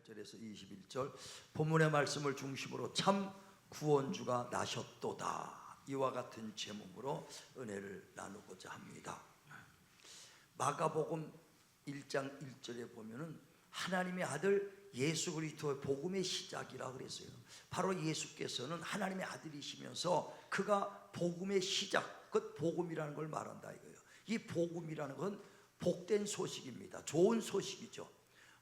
18절에서 21절 본문의 말씀을 중심으로 참 구원주가 나셨도다, 이와 같은 제목으로 은혜를 나누고자 합니다. 마가복음 1장 1절에 보면은 하나님의 아들 예수 그리스도의 복음의 시작이라 그랬어요. 바로 예수께서는 하나님의 아들이시면서 그가 복음의 시작, 그 복음이라는 걸 말한다 이거예요. 이 복음이라는 건 복된 소식입니다. 좋은 소식이죠.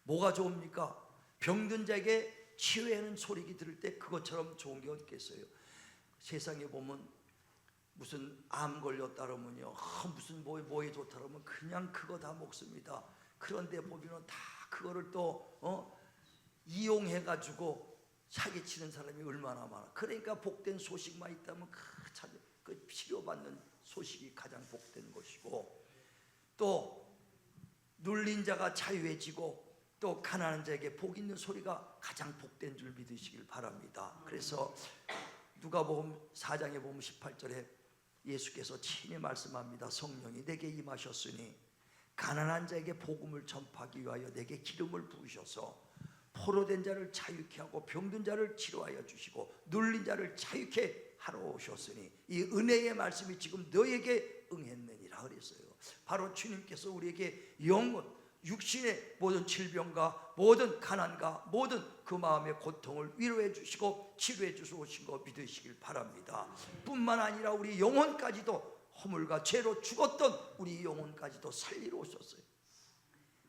뭐가 좋습니까? 병든 자에게 치유하는 소리가 들을 때 그것처럼 좋은 게 어딨겠어요? 세상에 보면 무슨 암 걸렸다 그러면요, 무슨 뭐에 좋다 그러면 그냥 그거 다 먹습니다. 그런데 보면은 다 그거를 또 이용해 가지고 사기치는 사람이 얼마나 많아. 그러니까 복된 소식만 있다면 그 치료받는 소식이 가장 복된 것이고, 또 눌린 자가 자유해지고 또 가난한 자에게 복 있는 소리가 가장 복된 줄 믿으시길 바랍니다. 그래서 누가복음 4장에 보면 18절에 예수께서 친히 말씀합니다. 성령이 내게 임하셨으니 가난한 자에게 복음을 전파하기 위하여 내게 기름을 부으셔서 포로된 자를 자유케 하고 병든 자를 치료하여 주시고 눌린 자를 자유케 하러 오셨으니 이 은혜의 말씀이 지금 너에게 응했느니라 그랬어요. 바로 주님께서 우리에게 영혼, 육신의 모든 질병과 모든 가난과 모든 그 마음의 고통을 위로해 주시고 치료해 주시고 오신 거 믿으시길 바랍니다. 뿐만 아니라 우리 영혼까지도, 허물과 죄로 죽었던 우리 영혼까지도 살리러 오셨어요.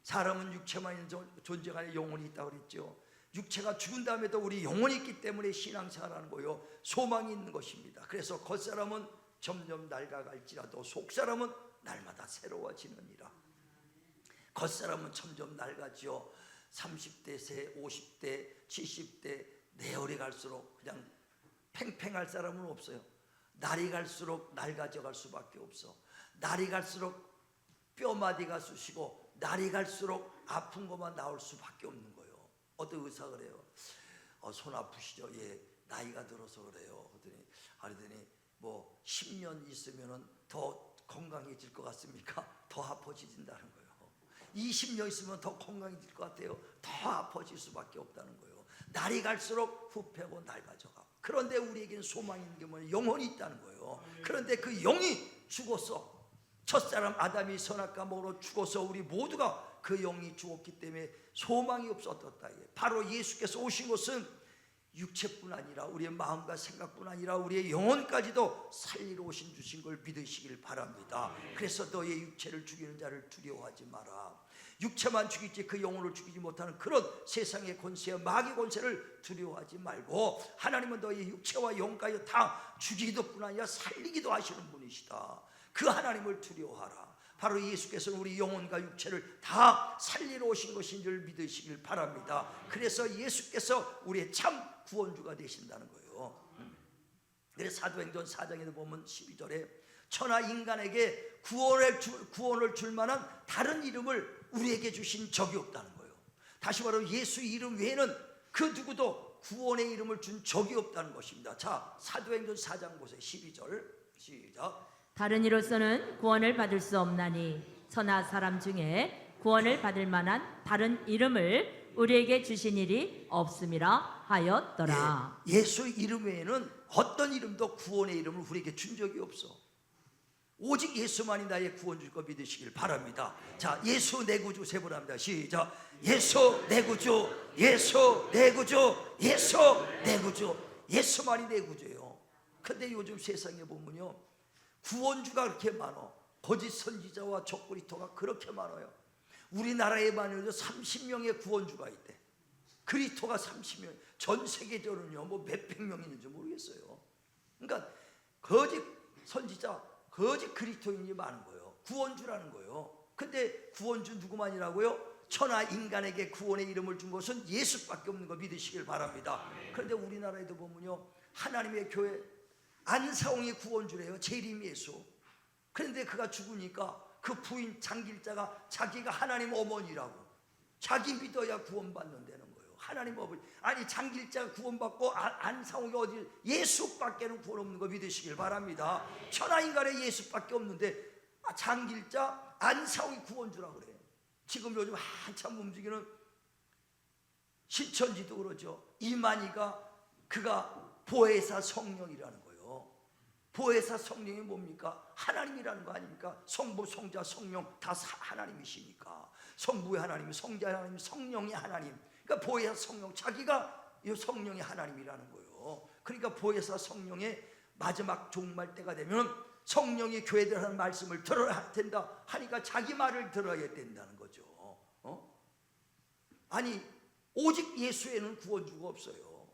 사람은 육체만 있는 존재가 아니라 영혼이 있다고 그랬죠. 육체가 죽은 다음에도 우리 영혼이 있기 때문에 신앙생활하는 거요, 소망이 있는 것입니다. 그래서 겉사람은 점점 낡아갈지라도 속사람은 날마다 새로워지느니라. 겉사람은 점점 낡아지요. 30대, 세 50대, 70대 내월이 갈수록 그냥 팽팽할 사람은 없어요. 날이 갈수록 낡아져 갈 수밖에 없어. 날이 갈수록 뼈마디가 쑤시고 날이 갈수록 아픈 것만 나올 수밖에 없는 거예요. 어떤 의사가 그래요. 손 아프시죠? 예, 나이가 들어서 그래요. 그러더니 뭐 10년 있으면은 더 건강해질 것 같습니까? 더 아파지진다는 거예요. 20년 있으면 더 건강해질 것 같아요. 더 아파질 수밖에 없다는 거예요. 날이 갈수록 후패고 낡아져가. 그런데 우리에게는 소망이 있는 게 뭐냐? 영혼이 있다는 거예요. 그런데 그 영이 죽었어. 첫사람 아담이 선악과 먹으러 죽어서 우리 모두가 그 영이 죽었기 때문에 소망이 없었다. 바로 예수께서 오신 것은 육체뿐 아니라 우리의 마음과 생각뿐 아니라 우리의 영혼까지도 살리러 오신 주신 걸 믿으시길 바랍니다. 그래서 너의 육체를 죽이는 자를 두려워하지 마라. 육체만 죽이지 그 영혼을 죽이지 못하는 그런 세상의 권세와 마귀 권세를 두려워하지 말고, 하나님은 너의 육체와 영까지 다 죽이기도 뿐 아니라 살리기도 하시는 분이시다. 그 하나님을 두려워하라. 바로 예수께서는 우리 영혼과 육체를 다 살리러 오신 것인 줄 믿으시길 바랍니다. 그래서 예수께서 우리의 참 구원주가 되신다는 거예요. 그래서 사도행전 4장에도 보면 12절에 천하 인간에게 구원을 줄 만한 다른 이름을 우리에게 주신 적이 없다는 거예요. 다시 말하면 예수 이름 외에는 그 누구도 구원의 이름을 준 적이 없다는 것입니다. 자, 사도행전 4장 보세요. 12절 시작. 다른 이로서는 구원을 받을 수 없나니 천하 사람 중에 구원을 받을 만한 다른 이름을 우리에게 주신 일이 없음이라 하였더라. 예수 이름 외에는 어떤 이름도 구원의 이름을 우리에게 준 적이 없어. 오직 예수만이 나의 구원주일 거 믿으시길 바랍니다. 자, 예수 내 구주 세 번 합니다. 시작. 예수 내 구주, 예수 내 구주, 예수 내 구주. 예수만이 내 구주예요. 근데 요즘 세상에 보면요, 구원주가 그렇게 많아. 거짓 선지자와 적그리스도가 그렇게 많아요. 우리나라에만 해도 30명의 구원주가 있대. 그리스도가 30명. 전 세계적으로는요, 뭐 몇백 명 있는지 모르겠어요. 그러니까 거짓 선지자, 거짓 그리스도인이 많은 거예요. 구원주라는 거예요. 근데 구원주 누구만이라고요? 천하 인간에게 구원의 이름을 준 것은 예수밖에 없는 거 믿으시길 바랍니다. 그런데 우리나라에도 보면요, 하나님의 교회 안사홍이 구원주래요. 재림 예수. 그런데 그가 죽으니까 그 부인 장길자가 자기가 하나님 어머니라고, 자기 믿어야 구원받는다는 거예요. 하나님 어머니. 아니, 장길자가 구원받고 안사홍이 어디, 예수밖에는 구원 없는 거 믿으시길 바랍니다. 천하인간에 예수밖에 없는데 장길자 안사홍이 구원주라고 그래요. 지금 요즘 한참 움직이는 신천지도 그러죠. 이만희가 그가 보혜사 성령이라는 거예요. 보혜사 성령이 뭡니까? 하나님이라는 거 아닙니까? 성부, 성자, 성령 다 하나님이시니까. 성부의 하나님, 성자의 하나님, 성령의 하나님. 그러니까 보혜사 성령, 자기가 이 성령이 하나님이라는 거예요. 그러니까 보혜사 성령의 마지막 종말 때가 되면 성령이 교회들 하는 말씀을 들어야 된다 하니까 자기 말을 들어야 된다는 거죠. 아니 오직 예수에는 구원주가 없어요.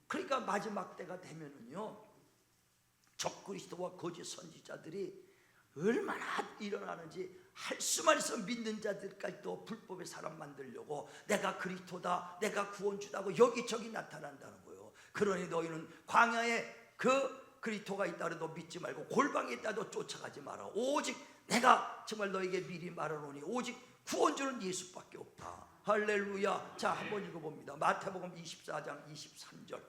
그러니까 마지막 때가 되면은요, 적그리스도와 거짓 선지자들이 얼마나 일어나는지 할 수만 있어 믿는 자들까지 또 불법의 사람 만들려고 내가 그리스도다, 내가 구원주다고 여기저기 나타난다는 거예요. 그러니 너희는 광야에 그리스도가 있다 해도 믿지 말고 골방에 있다 해도 쫓아가지 마라. 오직 내가 정말 너에게 미리 말하노니 오직 구원주는 예수밖에 없다. 할렐루야. 자, 한번 읽어봅니다. 마태복음 24장 23절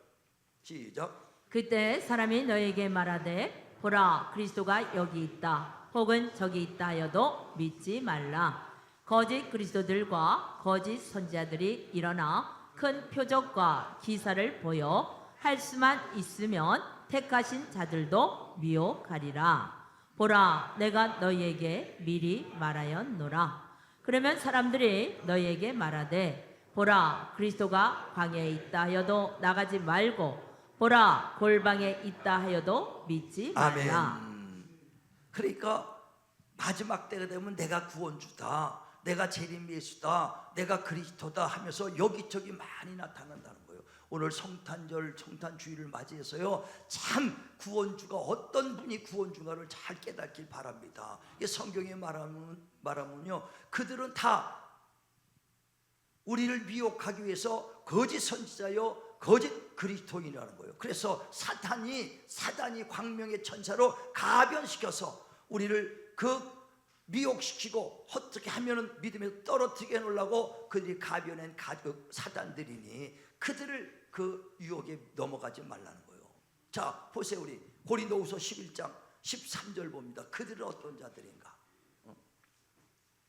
시작. 그때 사람이 너에게 말하되 보라 그리스도가 여기 있다 혹은 저기 있다 하여도 믿지 말라. 거짓 그리스도들과 거짓 선지자들이 일어나 큰 표적과 기사를 보여 할 수만 있으면 택하신 자들도 미혹하리라. 보라 내가 너희에게 미리 말하였노라. 그러면 사람들이 너희에게 말하되 보라 그리스도가 광야에 있다 하여도 나가지 말고 보라 골방에 있다 하여도 믿지 말라. 아멘. 그러니까 마지막 때가 되면 내가 구원주다, 내가 재림 예수다, 내가 그리스도다 하면서 여기저기 많이 나타난다는 거예요. 오늘 성탄절, 성탄주의를 맞이해서요, 참 구원주가 어떤 분이 구원주가를 잘 깨닫길 바랍니다. 이게 성경에 말하면요, 그들은 다 우리를 미혹하기 위해서 거짓 선지자요 거짓 그리스도인이라는 거예요. 그래서 사단이 광명의 천사로 가변시켜서 우리를 미혹시키고 어떻게 하면은 믿음에서 떨어뜨리게 해놓으려고 그들이 가변한 사단들이니 그들을 그 유혹에 넘어가지 말라는 거예요. 자, 보세요. 우리 고린도후서 11장 13절 봅니다. 그들은 어떤 자들인가?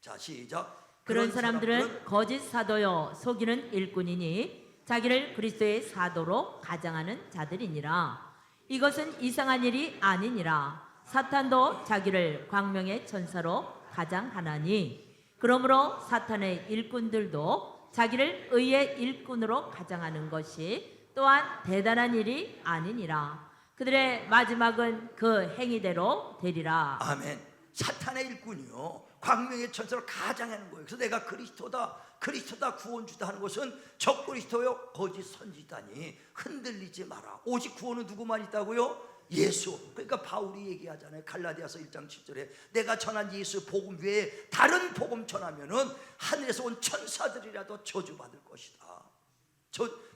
자, 시작. 그런 사람들은 거짓 사도요 속이는 일꾼이니 자기를 그리스도의 사도로 가장하는 자들이니라. 이것은 이상한 일이 아니니라. 사탄도 자기를 광명의 천사로 가장하나니 그러므로 사탄의 일꾼들도 자기를 의의 일꾼으로 가장하는 것이 또한 대단한 일이 아니니라. 그들의 마지막은 그 행위대로 되리라. 아멘. 사탄의 일꾼이요 광명의 천사로 가장하는 거예요. 그래서 내가 그리스도다 구원주다 하는 것은 적그리스도요 거짓 선지자니 흔들리지 마라. 오직 구원은 누구만 있다고요? 예수. 그러니까 바울이 얘기하잖아요. 갈라디아서 1장 7절에 내가 전한 예수 복음 외에 다른 복음 전하면은 하늘에서 온 천사들이라도 저주받을 것이다.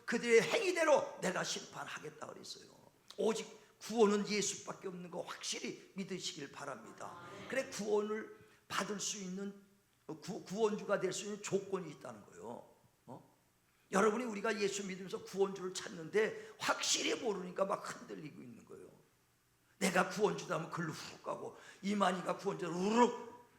그들의 행위대로 내가 심판하겠다 그랬어요. 오직 구원은 예수밖에 없는 거 확실히 믿으시길 바랍니다. 그래 구원을 받을 수 있는 구원주가 될 수 있는 조건이 있다는 거예요. 여러분이 우리가 예수 믿으면서 구원주를 찾는데 확실히 모르니까 막 흔들리고 있는 거예요. 내가 구원주다 하면 글로 훅 가고 이만희가 구원주로 우르륵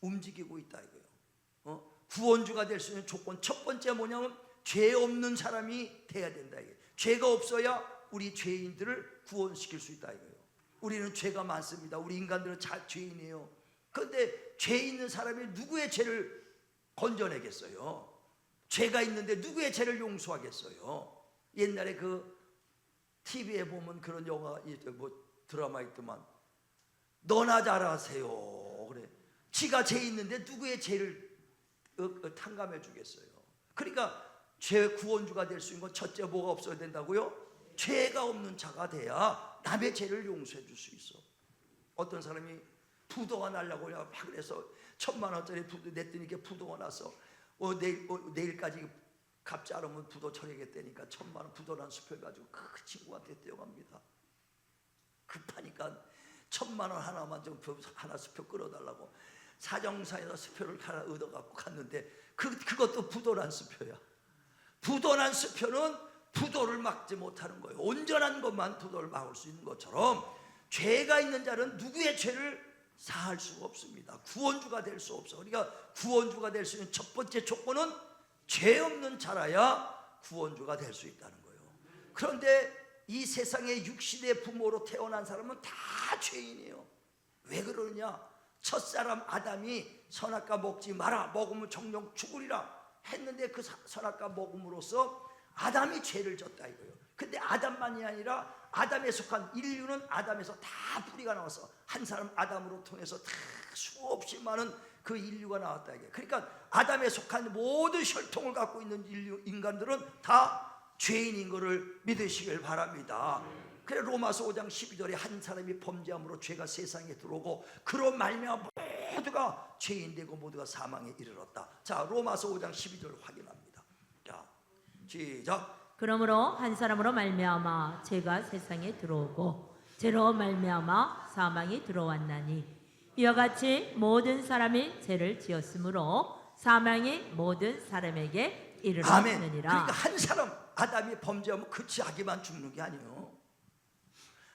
움직이고 있다 이거예요. 구원주가 될 수 있는 조건 첫 번째 뭐냐면 죄 없는 사람이 돼야 된다 이거예요. 죄가 없어야 우리 죄인들을 구원시킬 수 있다 이거예요. 우리는 죄가 많습니다. 우리 인간들은 죄인이에요. 그런데 죄 있는 사람이 누구의 죄를 건져내겠어요? 죄가 있는데 누구의 죄를 용서하겠어요? 옛날에 그 TV에 보면 그런 영화 드라마 있더만 너나 잘하세요 그래. 지가 죄 있는데 누구의 죄를 탕감해 주겠어요? 그러니까 죄 구원주가 될 수 있는 건 첫째 뭐가 없어야 된다고요? 죄가 없는 자가 돼야 남의 죄를 용서해 줄 수 있어. 어떤 사람이 부도가 날라고 막 그래서 1,000,000원짜리 부도 냈더니 이게 부도가 나서 내일까지 갚지 않으면 부도 처리하겠다니까 1,000,000원 부도난 수표 가지고 그 친구한테 뛰어갑니다. 급하니까 1,000,000원 하나만 좀 하나 수표 끌어달라고 사정사에서 수표를 하나 얻어갖고 갔는데 그것도 부도난 수표야. 부도난 수표는 부도를 막지 못하는 거예요. 온전한 것만 부도를 막을 수 있는 것처럼 죄가 있는 자는 누구의 죄를 사할 수가 없습니다. 구원주가 될 수 없어. 우리가 구원주가 될 수 있는 첫 번째 조건은 죄 없는 자라야 구원주가 될 수 있다는 거예요. 그런데 이 세상에 육신의 부모로 태어난 사람은 다 죄인이에요. 왜 그러냐? 첫사람 아담이 선악과 먹지 마라, 먹으면 정령 죽으리라 했는데 그 선악과 먹음으로써 아담이 죄를 졌다 이거예요. 근데 아담만이 아니라 아담에 속한 인류는 아담에서 다 뿌리가 나와서 한 사람 아담으로 통해서 다 수없이 많은 그 인류가 나왔다 이게. 그러니까 아담에 속한 모든 혈통을 갖고 있는 인간들은 다 죄인인 것을 믿으시길 바랍니다. 그래 로마서 5장 12절에 한 사람이 범죄함으로 죄가 세상에 들어오고 그로 말미암아 모두가 죄인 되고 모두가 사망에 이르렀다. 자, 로마서 5장 12절 확인합니다. 자, 시작. 그러므로 한 사람으로 말미암아 죄가 세상에 들어오고 죄로 말미암아 사망이 들어왔나니 이와 같이 모든 사람이 죄를 지었으므로 사망이 모든 사람에게 이르렀느니라. 그러니까 한 사람 아담이 범죄하면 그치 하기만 죽는 게 아니에요.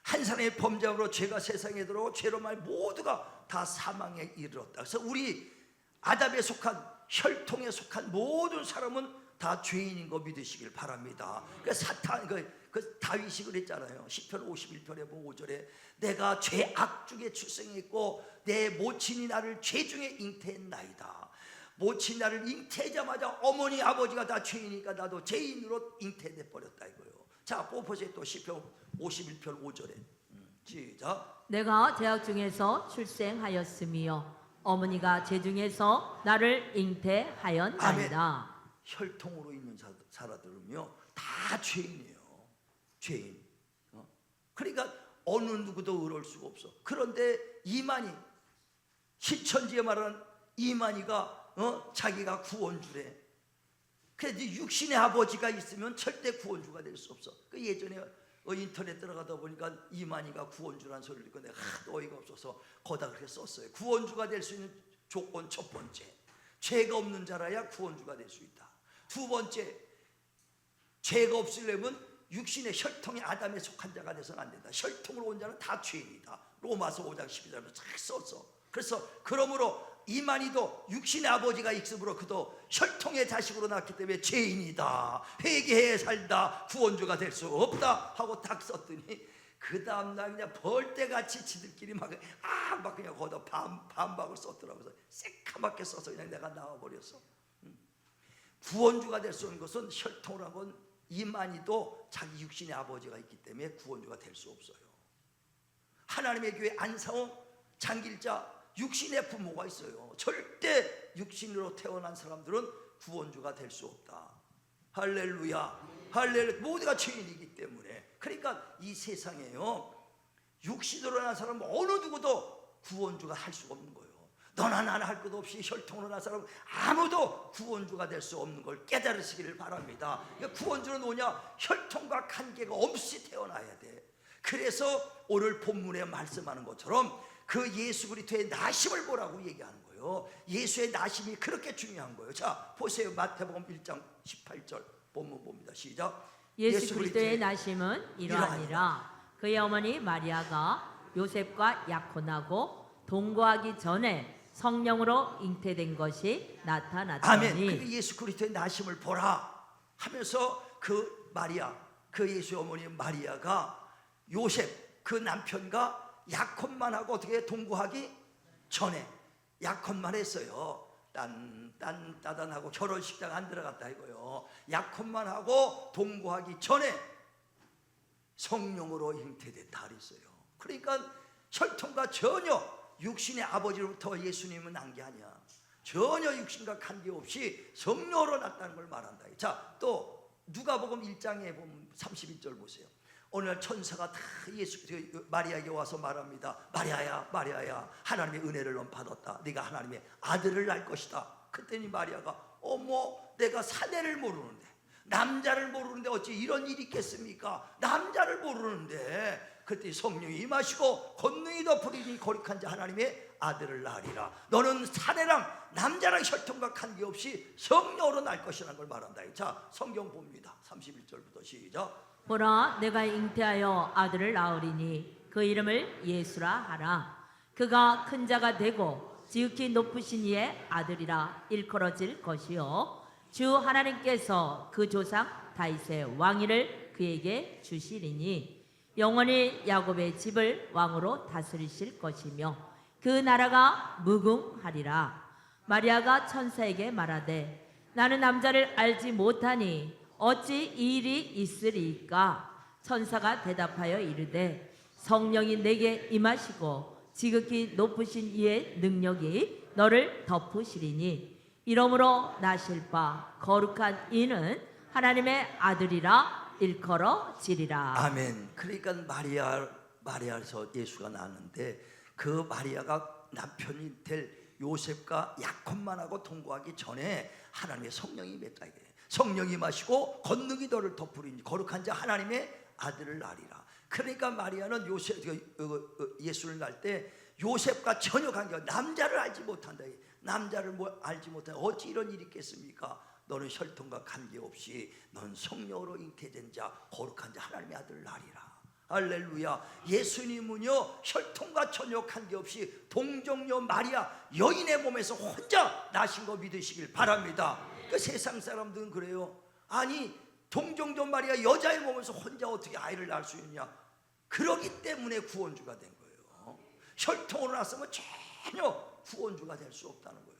한 사람의 범죄함으로 죄가 세상에 들어오고 죄로 말 모두가 다 사망에 이르렀다. 그래서 우리 아담에 속한 혈통에 속한 모든 사람은 다 죄인인 거 믿으시길 바랍니다. 그 사탄 그 다윗이 그랬잖아요. 시편 51편에 5절에 내가 죄악 중에 출생했고 내 모친이 나를 죄 중에 잉태했나이다. 모친이 나를 잉태하자마자 어머니 아버지가 다 죄인이니까 나도 죄인으로 잉태돼 버렸다 이거예요. 자, 보세요. 또 시편 51편 5절에 시작. 내가 죄악 중에서 출생하였으며 어머니가 죄 중에서 나를 잉태하였나이다. 혈통으로 있는 사람들은요 다 죄인이에요. 죄인. 그러니까 어느 누구도 의로울 수가 없어. 그런데 이만희 시천지에 말하는 이만희가 자기가 구원주래. 그래서 육신의 아버지가 있으면 절대 구원주가 될 수 없어. 그 예전에 인터넷 들어가다 보니까 이만희가 구원주라는 소리를 듣고 내가 하도 어이가 없어서 거기다 그렇게 썼어요. 구원주가 될 수 있는 조건 첫 번째, 죄가 없는 자라야 구원주가 될 수 있다. 두 번째, 죄가 없으려면 육신의 혈통이 아담에 속한 자가 돼서는 안 된다. 혈통으로 온 자는 다 죄인이다. 로마서 5장 12절에 잘 썼어. 그래서 그러므로 이만희도 육신의 아버지가 있으므로 그도 혈통의 자식으로 낳기 때문에 죄인이다. 회개해 살다 구원주가 될 수 없다 하고 딱 썼더니 그 다음날 그냥 벌떼같이 지들끼리 막 그냥 거기다 반박을 썼더라고요. 새카맣게 써서 그냥 내가 나와버렸어. 구원주가 될 수 없는 것은 혈통으로 한 건 이만희도 자기 육신의 아버지가 있기 때문에 구원주가 될 수 없어요. 하나님의 교회 안사홍 장길자 육신의 부모가 있어요. 절대 육신으로 태어난 사람들은 구원주가 될 수 없다. 할렐루야. 할렐루야. 모두가 죄인이기 때문에. 그러니까 이 세상에요 육신으로 난 사람은 어느 누구도 구원주가 할 수가 없는 거예요. 너나 나나 할 것 없이 혈통으로 난 사람은 아무도 구원주가 될 수 없는 걸 깨달으시기를 바랍니다. 구원주는 뭐냐? 혈통과 관계가 없이 태어나야 돼. 그래서 오늘 본문에 말씀하는 것처럼 그 예수 그리스도의 나심을 보라고 얘기하는 거예요. 예수의 나심이 그렇게 중요한 거예요. 자, 보세요. 마태복음 1장 18절 본문 봅니다. 시작. 예수 그리스도의 나심은 이러하니라. 그의 어머니 마리아가 요셉과 약혼하고 동거하기 전에 성령으로 잉태된 것이 나타났더니. 아멘. 그 예수 그리스도의 나심을 보라 하면서 그 마리아, 그 예수의 어머니 마리아가 요셉 그 남편과 약혼만 하고 어떻게 동거하기 전에 약혼만 했어요. 딴따단하고 결혼식장 안 들어갔다 이거요. 약혼만 하고 동거하기 전에 성령으로 잉태됐다 그랬어요. 그러니까 혈통과 전혀 육신의 아버지로부터 예수님은 난 게 아니야. 전혀 육신과 관계없이 성령으로 났다는 걸 말한다. 자, 또 누가복음 1장에 보면 31절 보세요. 어느 날 천사가 다 마리아에게 와서 말합니다. 마리아야 하나님의 은혜를 넌 받았다. 네가 하나님의 아들을 낳을 것이다. 그랬더니 마리아가 어머 내가 사내를 모르는데 남자를 모르는데 어찌 이런 일이 있겠습니까? 남자를 모르는데. 그랬더니 성령이 임하시고 권능이 덮으리니 거룩한 자 하나님의 아들을 낳으리라. 너는 사내랑 남자랑 혈통과 관계없이 성령으로 날 것이라는 걸 말한다. 자, 성경 봅니다. 31절부터 시작. 보라 내가 잉태하여 아들을 낳으리니 그 이름을 예수라 하라. 그가 큰 자가 되고 지극히 높으신 이의 아들이라 일컬어질 것이요 주 하나님께서 그 조상 다윗의 왕위를 그에게 주시리니 영원히 야곱의 집을 왕으로 다스리실 것이며 그 나라가 무궁하리라. 마리아가 천사에게 말하되 나는 남자를 알지 못하니 어찌 이 일이 있으리이까? 천사가 대답하여 이르되 성령이 내게 임하시고 지극히 높으신 이의 능력이 너를 덮으시리니 이러므로 나실 바 거룩한 이는 하나님의 아들이라 일컬어지리라. 아멘. 그러니까 마리아에서 예수가 나왔는데 그 마리아가 남편이 될 요셉과 약혼만하고 동거하기 전에 하나님의 성령이 임했다 이게. 성령이 마시고 권능이 너를 덮으리니 거룩한 자 하나님의 아들을 낳으리라. 그러니까 마리아는 예수를 낳을 때 요셉과 전혀 관계가, 남자를 알지 못한다. 남자를 알지 못한다. 어찌 이런 일이 있겠습니까? 너는 혈통과 관계없이 넌 성령으로 잉태된 자 거룩한 자 하나님의 아들을 낳으리라. 할렐루야. 예수님은요 혈통과 전혀 관계없이 동정녀 마리아 여인의 몸에서 혼자 나신 거 믿으시길 바랍니다. 그 세상 사람들은 그래요. 아니 동정녀 마리아 여자의 몸에서 혼자 어떻게 아이를 낳을 수 있냐. 그러기 때문에 구원주가 된 거예요. 혈통으로 났으면 전혀 구원주가 될 수 없다는 거예요.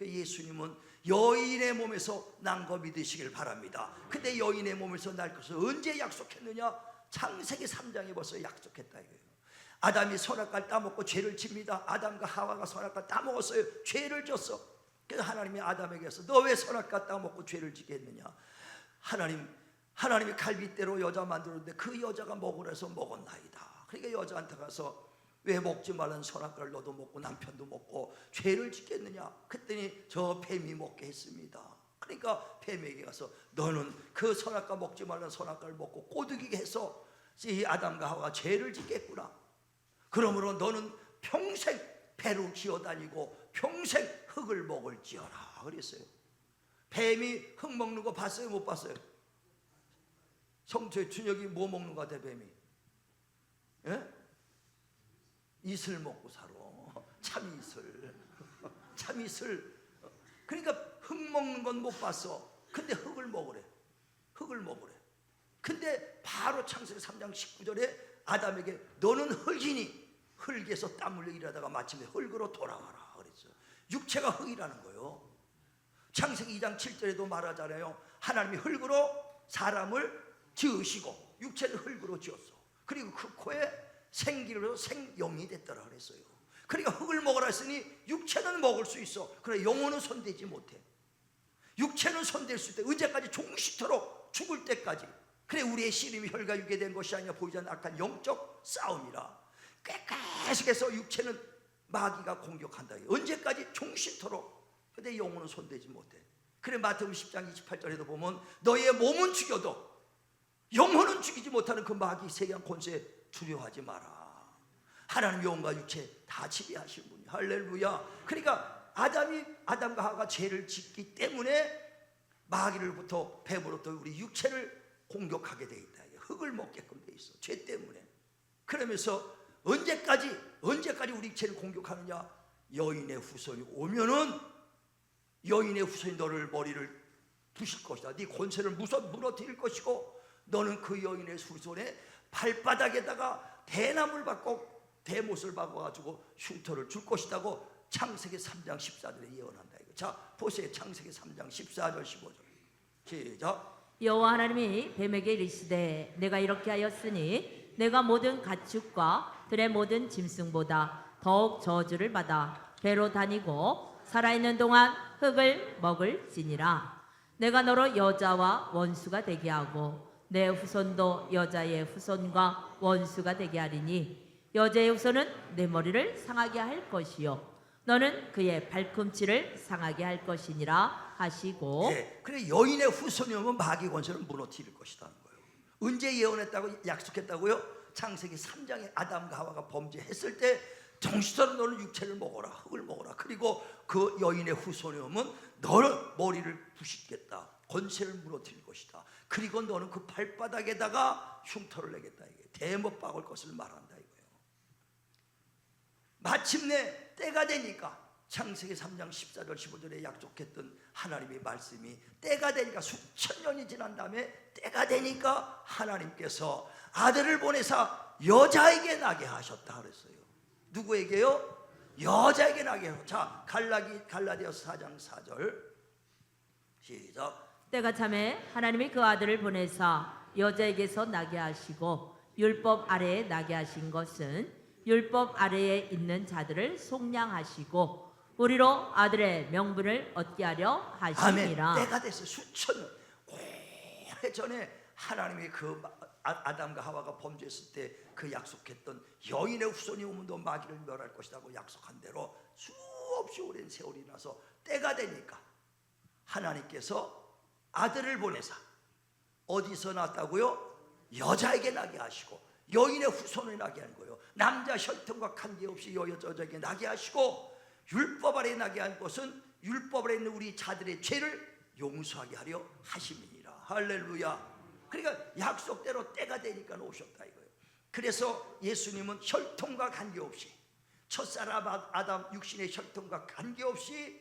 예수님은 여인의 몸에서 난 거 믿으시길 바랍니다. 근데 여인의 몸에서 날 것을 언제 약속했느냐? 창세기 3장에 벌써 약속했다 이거예요. 아담이 선악과를 따먹고 죄를 집니다. 아담과 하와가 선악과를 따먹었어요. 죄를 졌어. 그래서 하나님이 아담에게서 너 왜 선악과 따먹고 죄를 지게 했느냐? 하나님이 갈빗대로 여자 만들었는데 그 여자가 먹으라 해서 먹었나이다. 그러니까 여자한테 가서 왜 먹지 말라는 선악과를 너도 먹고 남편도 먹고 죄를 짓겠느냐? 그랬더니 저 뱀이 먹게 했습니다. 그러니까 뱀에게 가서 너는 그 선악과 먹지 말라는 선악과를 먹고 꼬드기게 해서 이 아담과 하와가 죄를 짓겠구나. 그러므로 너는 평생 배로 기어다니고 평생 흙을 먹을지어라 그랬어요. 뱀이 흙 먹는 거 봤어요? 못 봤어요? 성철 준혁이 뭐 먹는 거 같아 뱀이? 예? 이슬 먹고 살아. 참이슬. 참이슬. 그러니까 흙 먹는 건 못 봤어. 근데 흙을 먹으래. 흙을 먹으래. 근데 바로 창세기 3장 19절에 아담에게 너는 흙이니 흙에서 땀 흘려 일하다가 마침내 흙으로 돌아가라 그랬어요. 육체가 흙이라는 거예요. 창세기 2장 7절에도 말하잖아요. 하나님이 흙으로 사람을 지으시고 육체를 흙으로 지었어. 그리고 그 코에 생기로 생영이 됐더라 그랬어요. 그러니까 흙을 먹으라 했으니 육체는 먹을 수 있어. 그래 영혼은 손대지 못해. 육체는 손댈 수 있다. 언제까지? 종시토록 죽을 때까지. 그래 우리의 씨름이 혈과 육에 된 것이 아니라 보이지 않는 악한 영적 싸움이라. 계속해서 육체는 마귀가 공격한다. 언제까지? 종시토록. 근데 영혼은 손대지 못해. 그래 마태복음 10장 28절에도 보면 너의 몸은 죽여도 영혼은 죽이지 못하는 그 마귀 세계한 권세에 두려워하지 마라. 하나님 영혼과 육체 다 지배하신 분이. 할렐루야. 그러니까 아담과 하와가 죄를 짓기 때문에 마귀를부터 뱀으로부터 우리 육체를 공격하게 돼 있다. 흙을 먹게끔 돼 있어. 죄 때문에. 그러면서 언제까지 우리 육체를 공격하느냐? 여인의 후손이 오면은 여인의 후손이 너를 머리를 부실 것이다. 네 권세를 무너뜨릴 것이고 너는 그 여인의 후손의 발바닥에다가 대나무를 받고 대못을 박아가지고 흉터를 줄 것이라고 창세기 3장 14절에 예언한다. 자 보세요. 창세기 3장 14절 15절 시작. 여호와 하나님이 뱀에게 이르시되 내가 이렇게 하였으니 내가 모든 가축과 들의 모든 짐승보다 더욱 저주를 받아 배로 다니고 살아있는 동안 흙을 먹을지니라. 내가 너로 여자와 원수가 되게 하고 내 후손도 여자의 후손과 원수가 되게 하리니 여자의 후손은 내 머리를 상하게 할 것이요 너는 그의 발꿈치를 상하게 할 것이니라 하시고. 예, 그래 여인의 후손이 오면 마귀 권세를 무너뜨릴 것이라는 거예요. 언제 예언했다고 약속했다고요? 창세기 3장에 아담과 하와가 범죄했을 때 정시적으로 너는 육체를 먹어라, 흙을 먹어라. 그리고 그 여인의 후손이 오면 너는 머리를 부시겠다, 권세를 무너뜨릴 것이다. 그리고 너는 그 발바닥에다가 흉터를 내겠다. 이게 대못 박을 것을 말한다 이거예요. 마침내 때가 되니까 창세기 3장 14절 15절에 약속했던 하나님의 말씀이 때가 되니까 수천 년이 지난 다음에 때가 되니까 하나님께서 아들을 보내사 여자에게 나게 하셨다 그랬어요. 누구에게요? 여자에게 나게 하셨다. 자, 갈라디아서 4장 4절 시작. 때가 참에 하나님이 그 아들을 보내사 여자에게서 나게 하시고 율법 아래에 나게 하신 것은 율법 아래에 있는 자들을 속량하시고 우리로 아들의 명분을 얻게 하려 하심이라. 아멘. 때가 됐어요. 수천 년 오래전에 하나님이 그 아담과 하와가 범죄했을 때 그 약속했던 여인의 후손이 오면 너 마귀를 멸할 것이라고 약속한 대로 수없이 오랜 세월이 나서 때가 되니까 하나님께서 아들을 보내사 어디서 낳았다고요? 여자에게 나게 하시고 여인의 후손을 나게 한 거예요. 남자 혈통과 관계없이 여자에게 나게 하시고 율법 아래 나게 한 것은 율법 아래 있는 우리 자들의 죄를 용서하게 하려 하심이니라. 할렐루야. 그러니까 약속대로 때가 되니까 오셨다 이거예요. 그래서 예수님은 혈통과 관계없이 첫사람 아담 육신의 혈통과 관계없이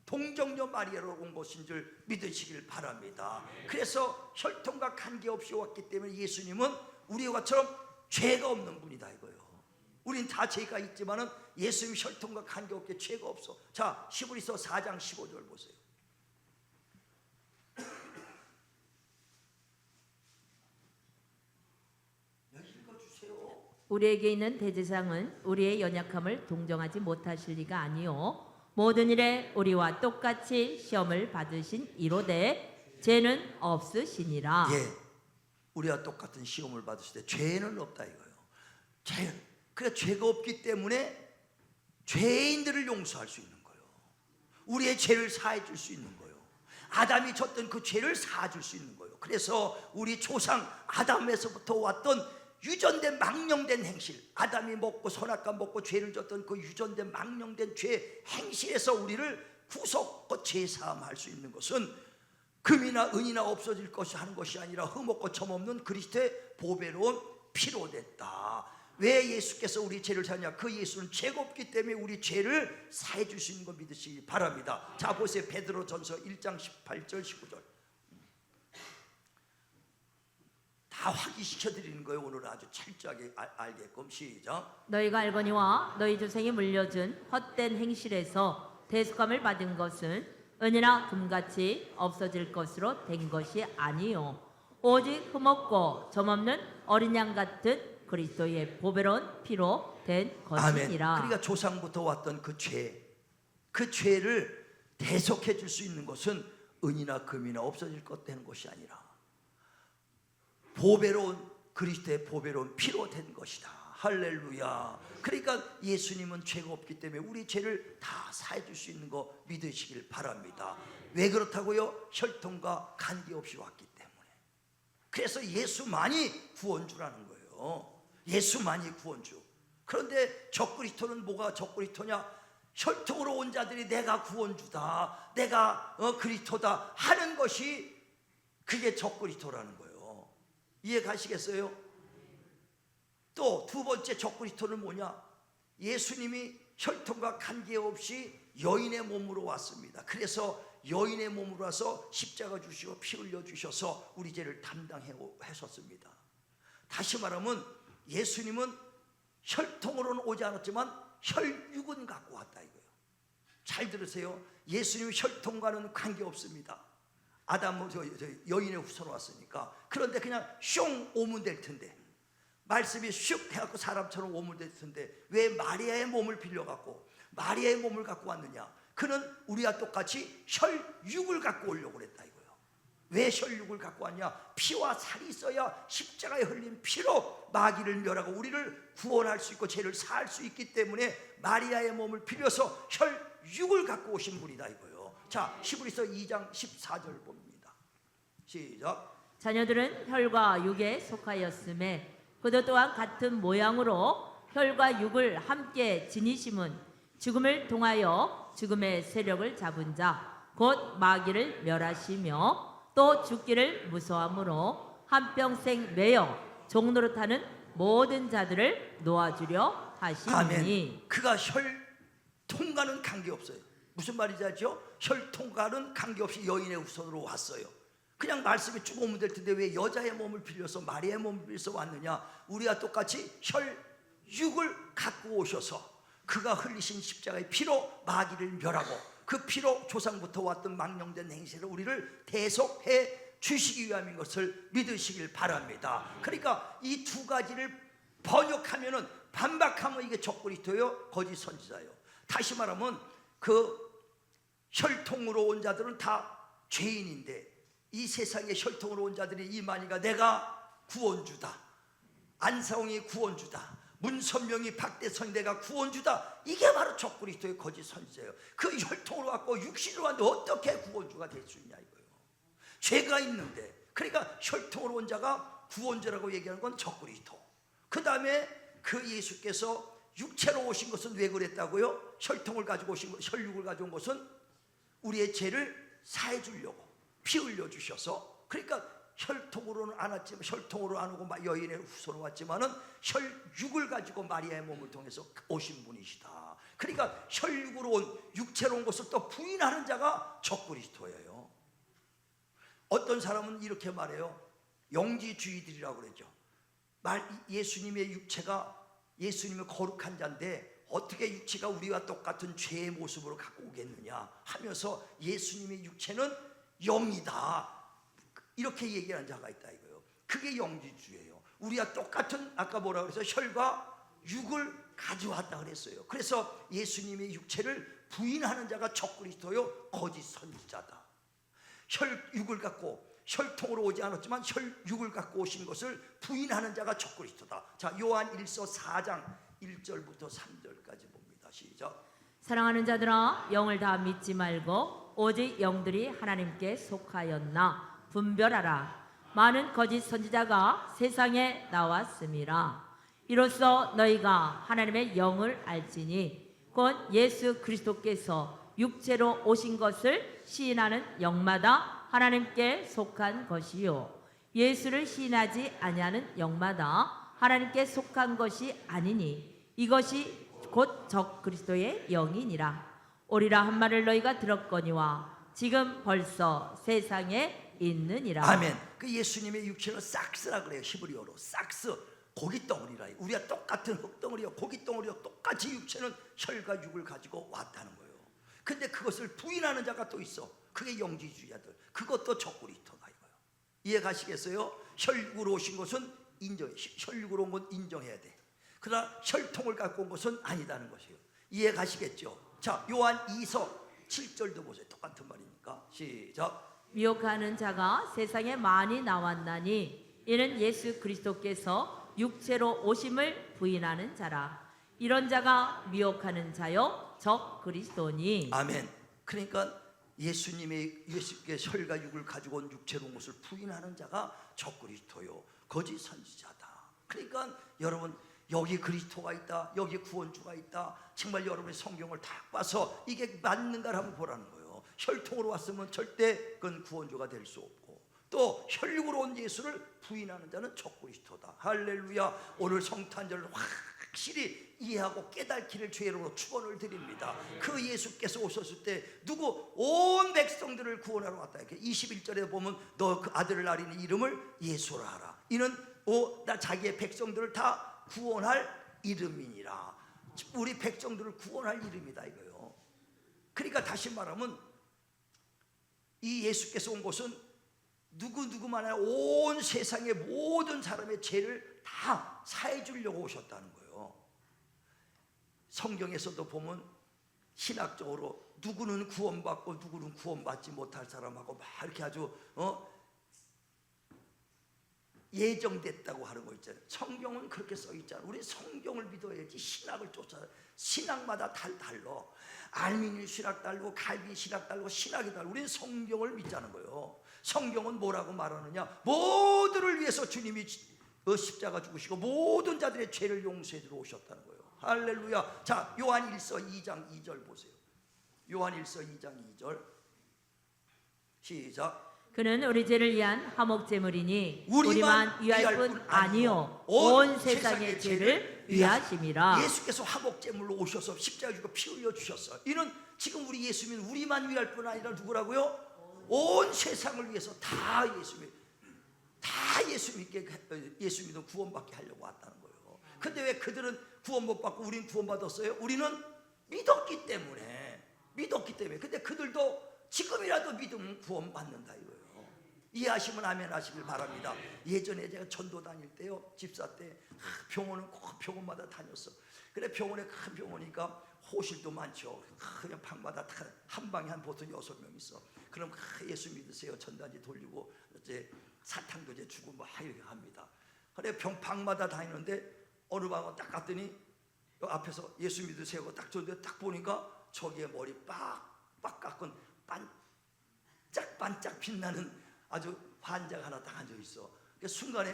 동정녀 마리아로 온 것인 줄 믿으시길 바랍니다. 그래서 혈통과 관계없이 왔기 때문에 예수님은 우리와처럼 죄가 없는 분이다 이거예요. 우린 다 죄가 있지만은 예수님 혈통과 관계없게 죄가 없어. 자, 히브리서 4장 15절 보세요. 읽어주세요. 우리에게 있는 대제사장은 우리의 연약함을 동정하지 못하실 리가 아니요 모든 일에 우리와 똑같이 시험을 받으신 이로되 죄는 없으시니라. 예, 우리와 똑같은 시험을 받으실 때 죄는 없다 이거예요. 그러니까 죄가 없기 때문에 죄인들을 용서할 수 있는 거예요. 우리의 죄를 사해 줄 수 있는 거예요. 아담이 졌던 그 죄를 사해 줄 수 있는 거예요. 그래서 우리 조상 아담에서부터 왔던 유전된 망령된 행실, 아담이 먹고 선악과 먹고 죄를 졌던 그 유전된 망령된 죄 행실에서 우리를 구속과 죄사함할 수 있는 것은 금이나 은이나 없어질 것이 하는 것이 아니라 흠없고 점없는 그리스도의 보배로운 피로 됐다. 왜 예수께서 우리 죄를 사냐? 그 예수는 죄가 없기 때문에 우리 죄를 사해 줄 수 있는 거 믿으시기 바랍니다. 자, 보세요. 베드로전서 1장 18절 19절 다 확인시켜 드리는 거예요. 오늘은 아주 철저하게 알게끔. 시작. 너희가 알거니와 너희 조상이 물려준 헛된 행실에서 대속함을 받은 것은 은이나 금같이 없어질 것으로 된 것이 아니요 오직 흠없고 점없는 어린 양 같은 그리스도의 보배로운 피로 된 것이니라. 아멘. 그러니까 조상부터 왔던 그 죄를 대속해 줄 수 있는 것은 은이나 금이나 없어질 것 되는 것이 아니라 보배로운 그리스도의 보배로운 피로 된 것이다. 할렐루야. 그러니까 예수님은 죄가 없기 때문에 우리 죄를 다 사해 줄 수 있는 거 믿으시길 바랍니다. 왜 그렇다고요? 혈통과 관계없이 왔기 때문에. 그래서 예수만이 구원주라는 거예요. 예수만이 구원주. 그런데 적그리스도는 뭐가 적그리스도냐? 혈통으로 온 자들이 내가 구원주다, 내가 그리스도다 하는 것이 그게 적그리스도라는 거예요. 이해 가시겠어요? 또 두 번째 적그리스도는 뭐냐? 예수님이 혈통과 관계없이 여인의 몸으로 왔습니다. 그래서 여인의 몸으로 와서 십자가 주시고 피 흘려 주셔서 우리 죄를 담당해 하셨습니다. 다시 말하면 예수님은 혈통으로는 오지 않았지만 혈육은 갖고 왔다 이거예요. 잘 들으세요. 예수님 혈통과는 관계없습니다. 아담 여인의 후손으로 왔으니까. 그런데 그냥 슝 오면 될 텐데, 말씀이 슉 해갖고 사람처럼 오면 될 텐데 왜 마리아의 몸을 빌려갖고 마리아의 몸을 갖고 왔느냐? 그는 우리와 똑같이 혈육을 갖고 오려고 그랬다 이거예요. 왜 혈육을 갖고 왔냐? 피와 살이 있어야 십자가에 흘린 피로 마귀를 멸하고 우리를 구원할 수 있고 죄를 사할 수 있기 때문에 마리아의 몸을 빌려서 혈육을 갖고 오신 분이다 이거예요. 자, 히브리서 2장 14절 봅니다. 시작. 자녀들은 혈과 육에 속하였음에 그도 또한 같은 모양으로 혈과 육을 함께 지니심은 죽음을 통하여 죽음의 세력을 잡은 자 곧 마귀를 멸하시며 또 죽기를 무서함으로 한평생 매여 종노릇하는 모든 자들을 놓아주려 하시니. 아멘. 그가 통과는 관계없어요. 무슨 말인지 알죠? 혈통과는 관계없이 여인의 후손으로 왔어요. 그냥 말씀이 쭉 오면 될 텐데 왜 여자의 몸을 빌려서 마리아의 몸을 빌려서 왔느냐? 우리와 똑같이 혈육을 갖고 오셔서 그가 흘리신 십자가의 피로 마귀를 멸하고 그 피로 조상부터 왔던 망령된 행실을 우리를 대속해 주시기 위함인 것을 믿으시길 바랍니다. 그러니까 이 두 가지를 번역하면은 반박하면 이게 적그리스도요, 거짓 선지자요. 다시 말하면 그 혈통으로 온 자들은 다 죄인인데 이 세상에 혈통으로 온 자들이 이만희가 내가 구원주다, 안사홍이 구원주다, 문선명이 박대선이 내가 구원주다, 이게 바로 적그리스도의 거짓 선지자예요. 그 혈통으로 왔고 육신으로 왔는데 어떻게 구원주가 될 수 있냐 이거예요. 죄가 있는데. 그러니까 혈통으로 온 자가 구원자라고 얘기하는 건 적그리스도. 그 다음에 그 예수께서 육체로 오신 것은 왜 그랬다고요? 혈통을 가지고 오신 것, 혈육을 가져온 것은 우리의 죄를 사해 주려고 피 흘려 주셔서, 그러니까 혈통으로는 안 왔지만, 혈통으로 안 오고 여인의 후손으로 왔지만은 혈육을 가지고 마리아의 몸을 통해서 오신 분이시다. 그러니까 혈육으로 온, 육체로 온 것을 또 부인하는 자가 적그리스도예요. 어떤 사람은 이렇게 말해요. 영지주의들이라고 그러죠. 예수님의 육체가 예수님의 거룩한 자인데 어떻게 육체가 우리와 똑같은 죄의 모습으로 갖고 오겠느냐 하면서 예수님의 육체는 영이다, 이렇게 얘기하는 자가 있다 이거예요. 그게 영지주의예요. 우리와 똑같은, 아까 뭐라고 그래서 혈과 육을 가져왔다 그랬어요. 그래서 예수님의 육체를 부인하는 자가 적그리스도요, 거짓 선지자다. 혈육을 갖고 혈통으로 오지 않았지만 혈육을 갖고 오신 것을 부인하는 자가 적그리스도다. 자, 요한 1서 4장 1절부터 3절까지 봅니다. 시작. 사랑하는 자들아, 영을 다 믿지 말고 오직 영들이 하나님께 속하였나 분별하라. 많은 거짓 선지자가 세상에 나왔음이라. 이로써 너희가 하나님의 영을 알지니 곧 예수 그리스도께서 육체로 오신 것을 시인하는 영마다 하나님께 속한 것이요, 예수를 시인하지 아니하는 영마다 하나님께 속한 것이 아니니 이것이 곧 적그리스도의 영이니라. 오리라 한 말을 너희가 들었거니와 지금 벌써 세상에 있느니라. 아멘. 그 예수님의 육체는 싹스라 그래요. 히브리어로 싹스, 고깃덩어리라. 우리가 똑같은 흙덩어리와 고깃덩어리와 똑같이 육체는 혈과 육을 가지고 왔다는 거예요. 근데 그것을 부인하는 자가 또 있어. 그게 영지주의자들. 그것도 적그리스도다 이거예요. 이해 가시겠어요? 혈육으로 오신 것은 인정해. 혈육으로 온 건 인정해야 돼. 그러나 혈통을 갖고 온 것은 아니다는 것이에요. 이해 가시겠죠? 자, 요한 2서 7절도 보세요. 똑같은 말이니까. 시작. 미혹하는 자가 세상에 많이 나왔나니 이는 예수 그리스도께서 육체로 오심을 부인하는 자라. 이런 자가 미혹하는 자요 적그리스도니. 아멘. 그러니까 예수님의 혈과 육을 가지고 온 육체로 온 것을 부인하는 자가 적그리스도요, 거짓 선지자다. 그러니까 여러분, 여기 그리스도가 있다, 여기 구원주가 있다, 정말 여러분의 성경을 다 봐서 이게 맞는가를 한번 보라는 거예요. 혈통으로 왔으면 절대 그건 구원주가 될 수 없고, 또 혈육으로 온 예수를 부인하는 자는 적그리스도다. 할렐루야. 오늘 성탄절을 확실히 이해하고 깨닫기를 주의로 축원을 드립니다. 그 예수께서 오셨을 때 누구 온 백성들을 구원하러 왔다. 이렇게 21절에 보면 너 그 아들을 낳으니 이름을 예수라 하라. 이는 나 자기의 백성들을 다 구원할 이름이니라. 우리 백성들을 구원할 이름이다 이거요. 그러니까 다시 말하면 이 예수께서 온 것은 누구만 아니라 온 세상의 모든 사람의 죄를 다 사해 주려고 오셨다는 거예요. 성경에서도 보면 신학적으로 누구는 구원받고 누구는 구원받지 못할 사람하고 막 이렇게 아주 예정됐다고 하는 거 있잖아요. 성경은 그렇게 써 있잖아요. 우리 성경을 믿어야지 신학을 쫓아. 신학마다 달라. 알미니 신학 달고 갈비 신학 달고 신학이 달고. 우리는 성경을 믿자는 거예요. 성경은 뭐라고 말하느냐? 모두를 위해서 주님이 십자가 죽으시고 모든 자들의 죄를 용서해 주러 오셨다는 거예요. 할렐루야. 자, 요한 1서 2장 2절 보세요. 요한 1서 2장 2절 시작. 그는 우리 죄를 위한 화목제물이니 우리만 우리만 위할 뿐 아니요 온 세상의 죄를 위하심이라. 예수께서 화목제물로 오셔서 십자가 지고 피 흘려 주셨어. 이는 지금 우리 예수 믿는 우리만 위할 뿐 아니라 누구라고요? 온 세상을 위해서 다 예수 믿게 예수 믿는 구원받게 하려고 왔다는 거예요. 근데 왜 그들은 구원 못 받고 우리는 구원 받았어요? 우리는 믿었기 때문에. 근데 그들도 지금이라도 믿으면 구원 받는다 이거예요. 이해하시면 아멘 하시길 바랍니다. 예전에 제가 전도 다닐 때요, 집사 때 병원은 꼭 병원마다 다녔어. 그래 병원에 큰 병원이니까 호실도 많죠. 그냥 방마다 한 방에 한 보통 6명 있어. 그럼 예수 믿으세요 전단지 돌리고 이제 사탕도 이제 주고 막 이렇게 합니다. 그래 방마다 다니는데 어느 방은 딱 갔더니 앞에서 예수 믿으세요 딱 줬는데 딱 보니까 저기에 머리 빡빡 깎은 반짝반짝 빛나는 아주 환자가 하나 딱 앉아 있어. 그 순간에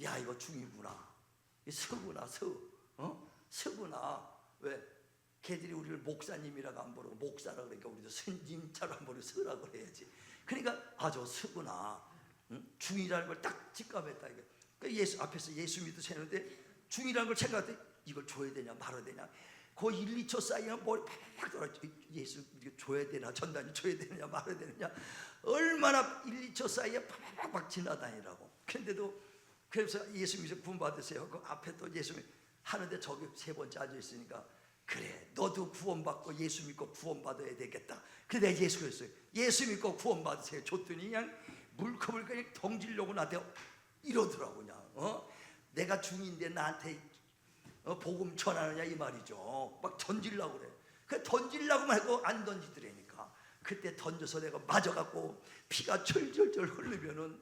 야 이거 중이구나, 서구나, 서구나. 왜? 걔들이 우리를 목사님이라고 안 부르고 목사라 그러니까 우리도 스님처럼 안 부르고 서라 그래야지. 그러니까 저 서구나, 중이라는 걸 딱 직감했다 이게. 그러니까 예수 앞에서 예수 믿으세요는데 중이라는 걸 생각할 때 이걸 줘야 되냐 말아야 되냐. 그 1, 2초 사이에는 머리 팍팍 돌아. 예수 이거 줘야 되나 전단지 줘야 되느냐 말아야 되느냐. 얼마나 1, 2초 사이에 팍팍 지나다니라고. 그런데도 그래서 예수 믿어 구원 받으세요. 그 앞에 또 예수 하는데 저기 세 번째 앉아 있으니까 그래 너도 구원 받고 예수 믿고 구원 받아야 되겠다. 그래 내가 예수 그랬어요. 예수 믿고 구원 받으세요. 줬더니 그냥 물컵을 그냥 덩지려고 나한테 이러더라고. 그냥 내가 중인데 나한테 복음 전하느냐 이 말이죠. 막 던질라고 그래. 그 던질라고만 해도 안 던지더라니까. 그때 던져서 내가 맞아갖고 피가 절절절 흐르면은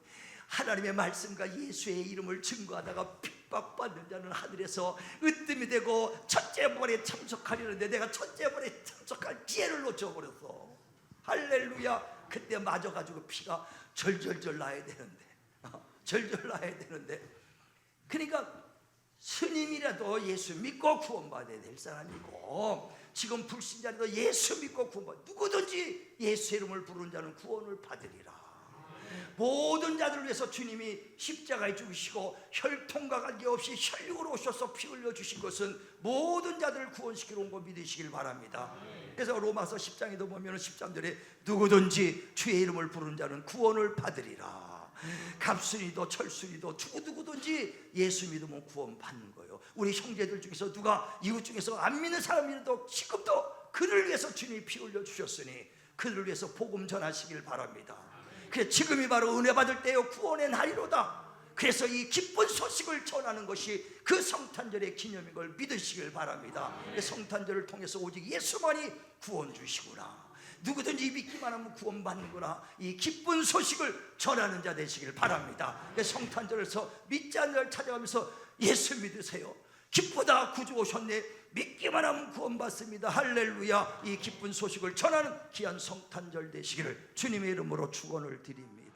하나님의 말씀과 예수의 이름을 증거하다가 핍박받는 자는 하늘에서 으뜸이 되고 첫째 벌에 참석하려는데 내가 첫째 벌에 참석할 기회를 놓쳐버렸어. 할렐루야. 그때 맞아가지고 피가 절절절 나야 되는데 그러니까 스님이라도 예수 믿고 구원받아야 될 사람이고 지금 불신자라도 예수 믿고 구원받아 누구든지 예수 이름을 부르는 자는 구원을 받으리라. 모든 자들을 위해서 주님이 십자가에 죽으시고 혈통과 관계없이 혈육으로 오셔서 피 흘려 주신 것은 모든 자들을 구원시키러 온 거 믿으시길 바랍니다. 그래서 로마서 10장에도 보면 13절에 누구든지 주의 이름을 부르는 자는 구원을 받으리라. 갑순이도 철순이도 누구든지 예수 믿으면 구원 받는 거예요. 우리 형제들 중에서 누가 이웃 중에서 안 믿는 사람이라도 지금도 그를 위해서 주님이 피 흘려 주셨으니 그들을 위해서 복음 전하시길 바랍니다. 그래 지금이 바로 은혜 받을 때요 구원의 날이로다. 그래서 이 기쁜 소식을 전하는 것이 그 성탄절의 기념인 걸 믿으시길 바랍니다. 성탄절을 통해서 오직 예수만이 구원 주시구나, 누구든지 믿기만 하면 구원받는구나, 이 기쁜 소식을 전하는 자 되시길 바랍니다. 성탄절에서 믿지 않는 자를 찾아가면서 예수 믿으세요, 기쁘다 구주 오셨네, 믿기만 하면 구원받습니다, 할렐루야. 이 기쁜 소식을 전하는 귀한 성탄절 되시기를 주님의 이름으로 축원을 드립니다.